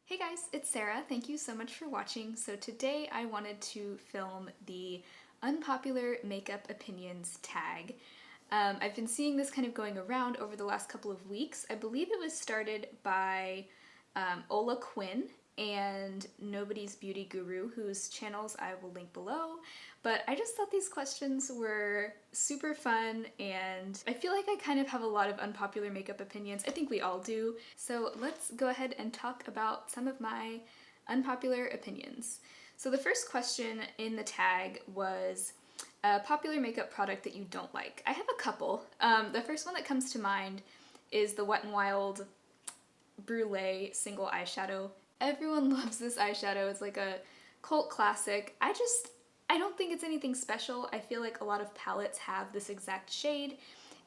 Hey guys, it's Sarah. Thank you so much for watching. So today I wanted to film the unpopular makeup opinions tag. I've been seeing this kind of going around over the last couple of weeks. I believe it was started by Ola Quinn and Nobody's Beauty Guru, whose channels I will link below. But I just thought these questions were super fun, and I feel like I kind of have a lot of unpopular makeup opinions. I think we all do. So let's go ahead and talk about some of my unpopular opinions. So the first question in the tag was a popular makeup product that you don't like. I have a couple. The first one that comes to mind is the Wet n Wild Brulee single eyeshadow. Everyone loves this eyeshadow. It's like a cult classic. I don't think it's anything special. I feel like a lot of palettes have this exact shade.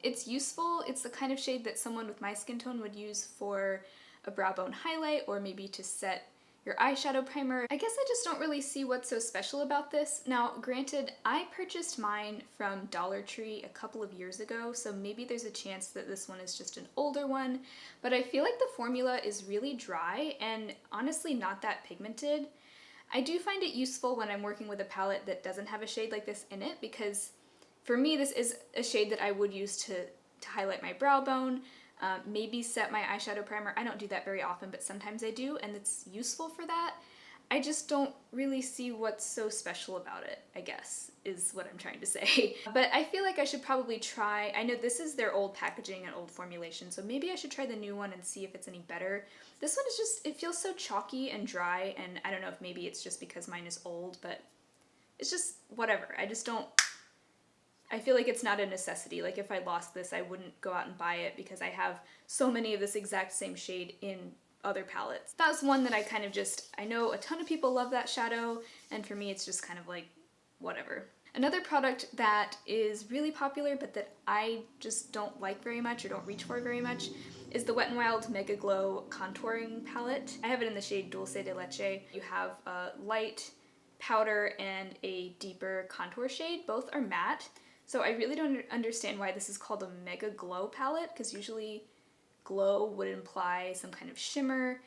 It's useful. It's the kind of shade that someone with my skin tone would use for a brow bone highlight or maybe to set your eyeshadow primer. I guess I just don't really see what's so special about this. Now, granted, I purchased mine from Dollar Tree a couple of years ago, so maybe there's a chance that this one is just an older one, but I feel like the formula is really dry and honestly not that pigmented. I do find it useful when I'm working with a palette that doesn't have a shade like this in it, because for me this is a shade that I would use to highlight my brow bone, maybe set my eyeshadow primer. I don't do that very often, but sometimes I do, and it's useful for that. I just don't really see what's so special about it, I guess, is what I'm trying to say. But I feel like I should probably try, I know this is their old packaging and old formulation, so maybe I should try the new one and see if it's any better. This one is just, it feels so chalky and dry, and I don't know if maybe it's just because mine is old, but it's just whatever. I feel like it's not a necessity. Like if I lost this, I wouldn't go out and buy it because I have so many of this exact same shade in other palettes. That was one that I kind of I know a ton of people love that shadow, and for me it's just kind of like, whatever. Another product that is really popular but that I just don't like very much or don't reach for very much is the Wet n Wild Mega Glow Contouring Palette. I have it in the shade Dulce de Leche. You have a light powder and a deeper contour shade. Both are matte. So I really don't understand why this is called a Mega Glow palette, because usually glow would imply some kind of shimmer.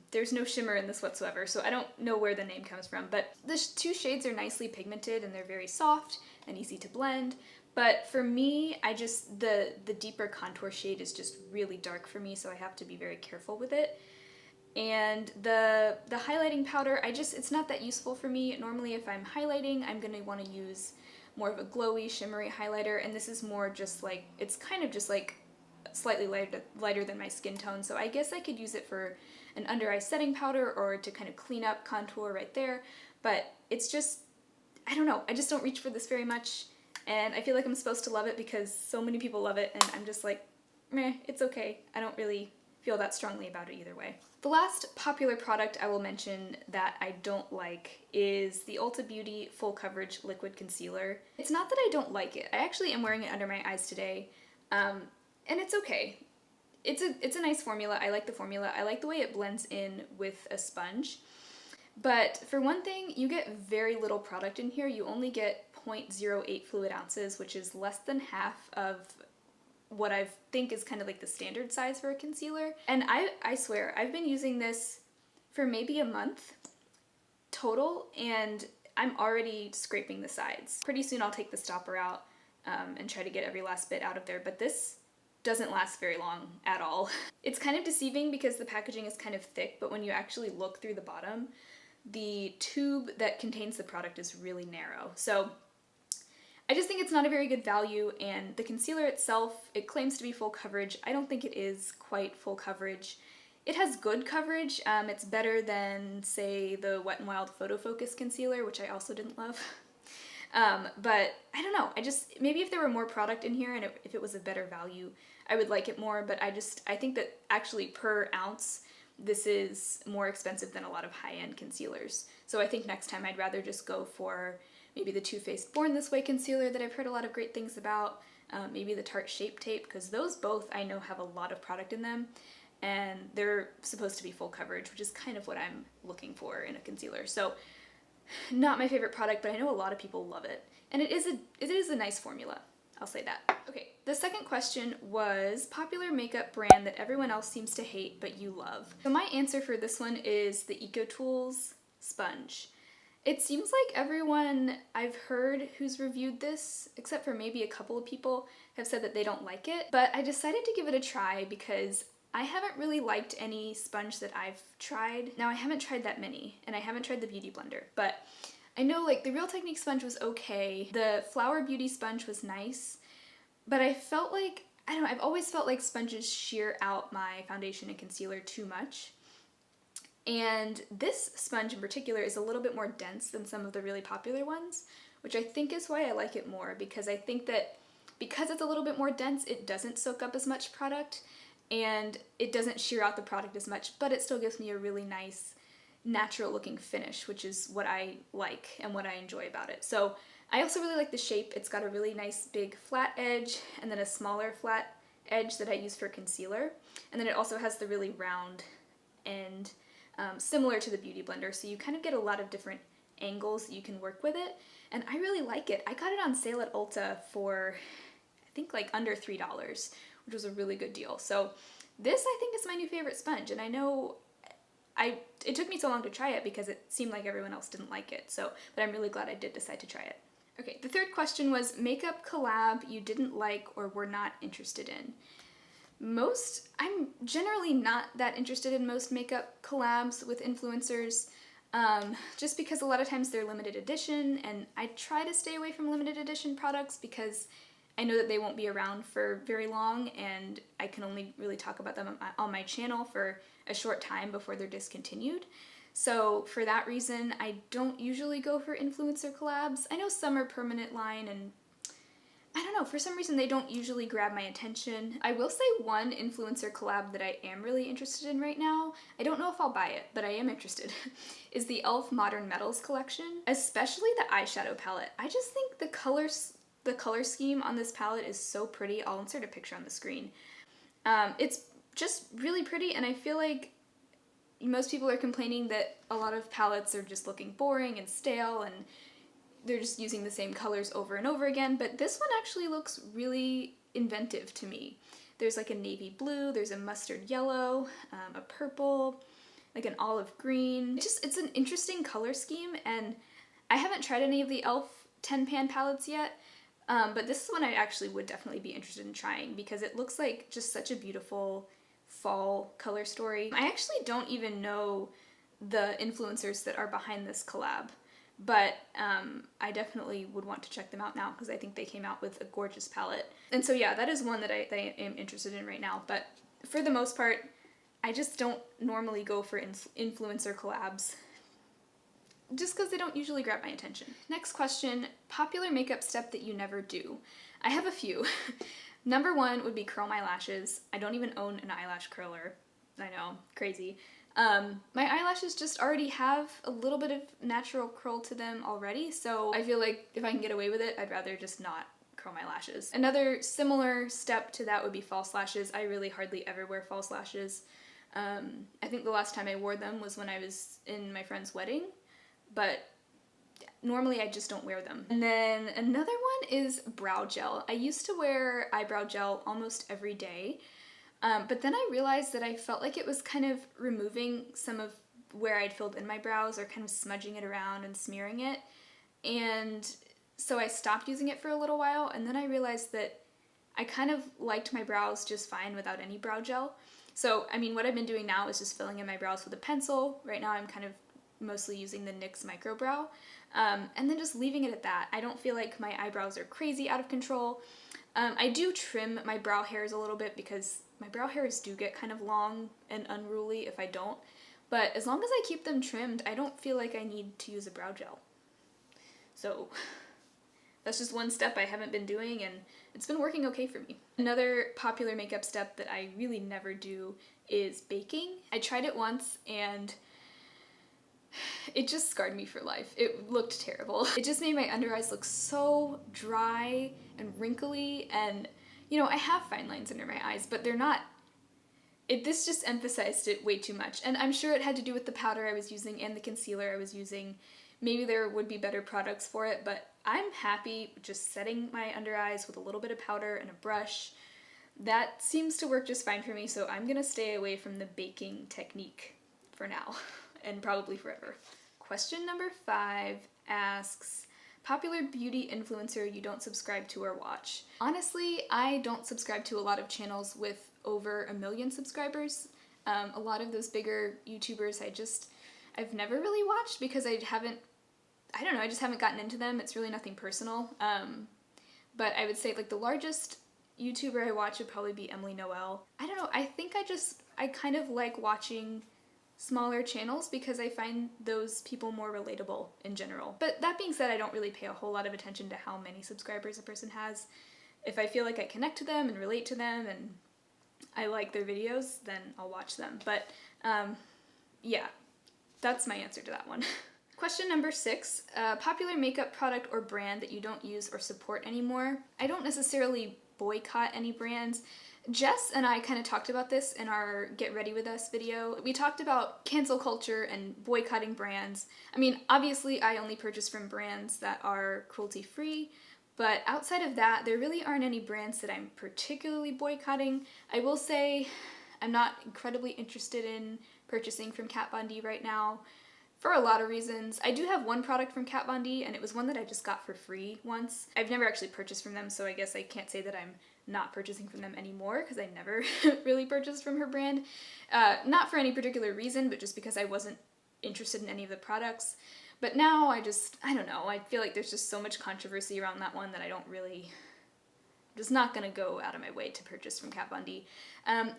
There's no shimmer in this whatsoever, so I don't know where the name comes from, but the two shades are nicely pigmented and they're very soft and easy to blend. But for me, the deeper contour shade is just really dark for me, so I have to be very careful with it. And the highlighting powder, it's not that useful for me. Normally if I'm highlighting, I'm going to want to use more of a glowy, shimmery highlighter, and this is more just like, it's kind of just like slightly lighter than my skin tone, so I guess I could use it for an under eye setting powder or to kind of clean up contour right there, but it's just, I don't know, I just don't reach for this very much, and I feel like I'm supposed to love it because so many people love it, and I'm just like, meh, it's okay. I don't really feel that strongly about it either way. The last popular product I will mention that I don't like is the Ulta Beauty Full Coverage Liquid Concealer. It's not that I don't like it. I actually am wearing it under my eyes today, and it's okay. It's a nice formula. I like the formula. I like the way it blends in with a sponge. But for one thing, you get very little product in here. You only get 0.08 fluid ounces, which is less than half of what I think is kind of like the standard size for a concealer. And I swear, I've been using this for maybe a month total, and I'm already scraping the sides. Pretty soon I'll take the stopper out and try to get every last bit out of there, but this doesn't last very long at all. It's kind of deceiving because the packaging is kind of thick, but when you actually look through the bottom, the tube that contains the product is really narrow. So I just think it's not a very good value, and the concealer itself, it claims to be full coverage. I don't think it is quite full coverage. It has good coverage. It's better than, say, the Wet n Wild Photo Focus Concealer, which I also didn't love. But I don't know, maybe if there were more product in here and if it was a better value, I would like it more, but I think that actually per ounce, this is more expensive than a lot of high-end concealers. So I think next time I'd rather just go for maybe the Too Faced Born This Way concealer that I've heard a lot of great things about, maybe the Tarte Shape Tape, because those both I know have a lot of product in them, and they're supposed to be full coverage, which is kind of what I'm looking for in a concealer. So not my favorite product, but I know a lot of people love it. And it is a nice formula. I'll say that. Okay, the second question was popular makeup brand that everyone else seems to hate but you love. So my answer for this one is the EcoTools sponge. It seems like everyone I've heard who's reviewed this, except for maybe a couple of people, have said that they don't like it, but I decided to give it a try because I haven't really liked any sponge that I've tried. Now I haven't tried that many, and I haven't tried the Beauty Blender, but I know like the Real Technique sponge was okay, the Flower Beauty sponge was nice, but I felt like, I don't know, I've always felt like sponges sheer out my foundation and concealer too much. And this sponge in particular is a little bit more dense than some of the really popular ones, which I think is why I like it more, because I think that because it's a little bit more dense, it doesn't soak up as much product and it doesn't sheer out the product as much, but it still gives me a really nice natural looking finish, which is what I like and what I enjoy about it. So I also really like the shape. It's got a really nice big flat edge and then a smaller flat edge that I use for concealer. And then it also has the really round end, similar to the Beauty Blender, so you kind of get a lot of different angles that you can work with it, and I really like it. I got it on sale at Ulta for, I think, like under $3, which was a really good deal. So this, I think, is my new favorite sponge, and I know it took me so long to try it because it seemed like everyone else didn't like it, so, but I'm really glad I did decide to try it. Okay, the third question was makeup collab you didn't like or were not interested in. I'm generally not that interested in most makeup collabs with influencers, just because a lot of times they're limited edition, and I try to stay away from limited edition products because I know that they won't be around for very long, and I can only really talk about them on my channel for a short time before they're discontinued. So for that reason, I don't usually go for influencer collabs. I know some are permanent line, and I don't know, for some reason they don't usually grab my attention. I will say one influencer collab that I am really interested in right now, I don't know if I'll buy it, but I am interested, is the e.l.f. Modern Metals collection, especially the eyeshadow palette. I just think the color scheme on this palette is so pretty. I'll insert a picture on the screen. It's just really pretty, and I feel like most people are complaining that a lot of palettes are just looking boring and stale, and they're just using the same colors over and over again, but this one actually looks really inventive to me. There's like a navy blue, there's a mustard yellow, a purple, like an olive green. It's an interesting color scheme, and I haven't tried any of the e.l.f. 10-pan palettes yet, but this one I actually would definitely be interested in trying because it looks like just such a beautiful fall color story. I actually don't even know the influencers that are behind this collab, but I definitely would want to check them out now because I think they came out with a gorgeous palette. And so yeah, that is one that I am interested in right now, but for the most part, I just don't normally go for influencer collabs just because they don't usually grab my attention. Next question, popular makeup step that you never do. I have a few. Number one would be curl my lashes. I don't even own an eyelash curler. I know, crazy. My eyelashes just already have a little bit of natural curl to them already, so I feel like if I can get away with it, I'd rather just not curl my lashes. Another similar step to that would be false lashes. I really hardly ever wear false lashes. I think the last time I wore them was when I was in my friend's wedding, but normally I just don't wear them. And then another one is brow gel. I used to wear eyebrow gel almost every day, but then I realized that I felt like it was kind of removing some of where I'd filled in my brows or kind of smudging it around and smearing it. And so I stopped using it for a little while, and then I realized that I kind of liked my brows just fine without any brow gel. So, I mean, what I've been doing now is just filling in my brows with a pencil. Right now I'm kind of mostly using the NYX Micro Brow, and then just leaving it at that. I don't feel like my eyebrows are crazy out of control. I do trim my brow hairs a little bit because my brow hairs do get kind of long and unruly if I don't, but as long as I keep them trimmed, I don't feel like I need to use a brow gel. So that's just one step I haven't been doing, and it's been working okay for me. Another popular makeup step that I really never do is baking. I tried it once and it just scarred me for life. It looked terrible. It just made my under eyes look so dry and wrinkly, and you know, I have fine lines under my eyes, but they're not. This just emphasized it way too much, and I'm sure it had to do with the powder I was using and the concealer I was using, maybe there would be better products for it, but I'm happy just setting my under eyes with a little bit of powder and a brush. That seems to work just fine for me, so I'm gonna stay away from the baking technique for now, and probably forever. Question number 5 asks, popular beauty influencer you don't subscribe to or watch. Honestly, I don't subscribe to a lot of channels with over 1 million subscribers. A lot of those bigger YouTubers I've never really watched because I just haven't gotten into them. It's really nothing personal. But I would say like the largest YouTuber I watch would probably be Emily Noel. I don't know, I think I kind of like watching smaller channels because I find those people more relatable in general. But that being said, I don't really pay a whole lot of attention to how many subscribers a person has. If I feel like I connect to them and relate to them and I like their videos, then I'll watch them. But yeah, that's my answer to that one. Question number 6, popular makeup product or brand that you don't use or support anymore. I don't necessarily boycott any brands. Jess and I kind of talked about this in our Get Ready With Us video. We talked about cancel culture and boycotting brands. I mean, obviously I only purchase from brands that are cruelty-free, but outside of that, there really aren't any brands that I'm particularly boycotting. I will say I'm not incredibly interested in purchasing from Kat Von D right now for a lot of reasons. I do have one product from Kat Von D, and it was one that I just got for free once. I've never actually purchased from them, so I guess I can't say that I'm not purchasing from them anymore because I never really purchased from her brand. Not for any particular reason, but just because I wasn't interested in any of the products. But now I don't know, I feel like there's just so much controversy around that one that I'm just not gonna go out of my way to purchase from Kat Von D.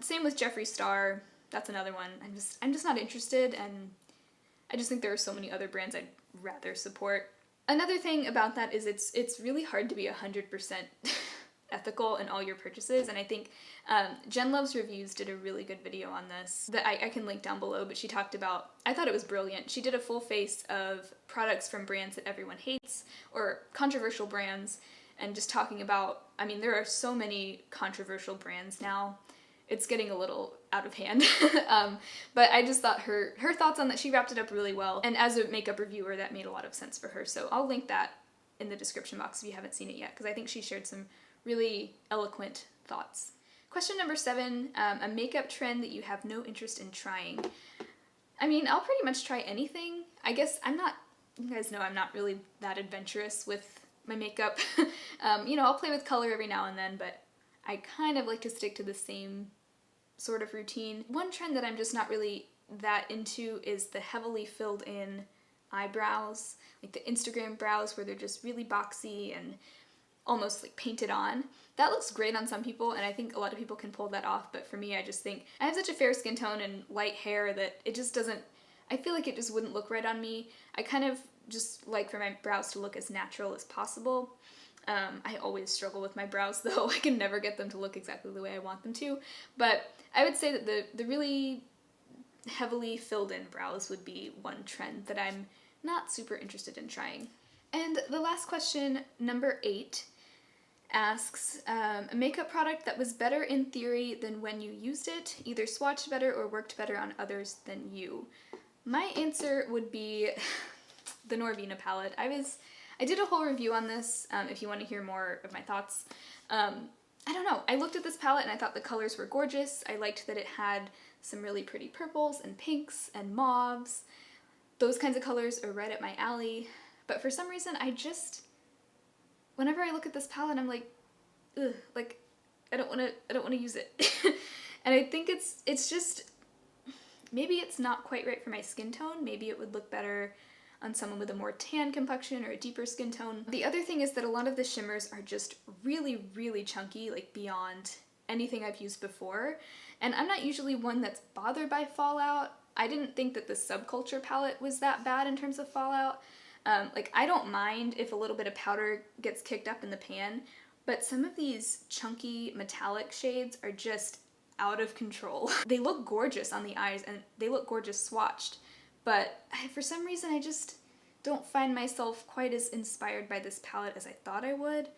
Same with Jeffree Star, that's another one. I'm just not interested, and I just think there are so many other brands I'd rather support. Another thing about that is it's really hard to be 100% ethical in all your purchases, and I think Jen Loves Reviews did a really good video on this that I can link down below, but she talked about, I thought it was brilliant. She did a full face of products from brands that everyone hates or controversial brands, and just talking about, I mean, there are so many controversial brands now. It's getting a little out of hand. But I just thought her thoughts on that, she wrapped it up really well, and as a makeup reviewer that made a lot of sense for her, so I'll link that in the description box if you haven't seen it yet, because I think she shared some really eloquent thoughts. Question number 7, a makeup trend that you have no interest in trying. I mean, I'll pretty much try anything. I guess you guys know I'm not really that adventurous with my makeup. You know, I'll play with color every now and then, but I kind of like to stick to the same sort of routine. One trend that I'm just not really that into is the heavily filled in eyebrows, like the Instagram brows where they're just really boxy and almost like painted on. That looks great on some people, and I think a lot of people can pull that off, but for me, I just think I have such a fair skin tone and light hair that it just doesn't, I feel like it just wouldn't look right on me. I kind of just like for my brows to look as natural as possible. I always struggle with my brows though. I can never get them to look exactly the way I want them to, but I would say that the really heavily filled in brows would be one trend that I'm not super interested in trying. And the last question, number 8, asks, a makeup product that was better in theory than when you used it, either swatched better or worked better on others than you. My answer would be the Norvina palette. I did a whole review on this, if you want to hear more of my thoughts. I don't know, I looked at this palette and I thought the colors were gorgeous. I liked that it had some really pretty purples and pinks and mauves. Those kinds of colors are right up my alley. But for some reason, whenever I look at this palette, I'm like, ugh, like, I don't want to use it. And I think it's just, maybe it's not quite right for my skin tone. Maybe it would look better on someone with a more tan complexion or a deeper skin tone. The other thing is that a lot of the shimmers are just really, really chunky, like beyond anything I've used before. And I'm not usually one that's bothered by fallout. I didn't think that the Subculture palette was that bad in terms of fallout. Like, I don't mind if a little bit of powder gets kicked up in the pan, but some of these chunky metallic shades are just out of control. They look gorgeous on the eyes and they look gorgeous swatched, but for some reason I just don't find myself quite as inspired by this palette as I thought I would.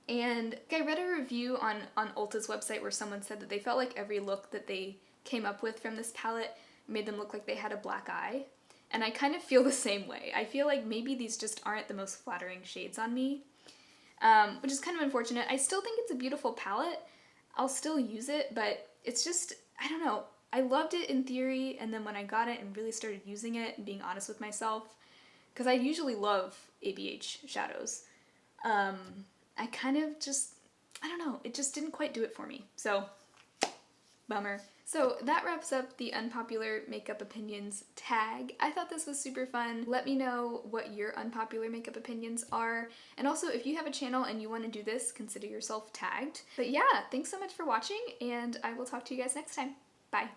And I read a review on Ulta's website where someone said that they felt like every look that they came up with from this palette made them look like they had a black eye. and I kind of feel the same way. I feel like maybe these just aren't the most flattering shades on me, which is kind of unfortunate. I still think it's a beautiful palette. I'll still use it, but it's just, I don't know. I loved it in theory, and then when I got it and really started using it and being honest with myself, because I usually love ABH shadows, I kind of just, I don't know, it just didn't quite do it for me. So, bummer. So that wraps up the unpopular makeup opinions tag. I thought this was super fun. Let me know what your unpopular makeup opinions are. And also, if you have a channel and you want to do this, consider yourself tagged. But yeah, thanks so much for watching, and I will talk to you guys next time. Bye.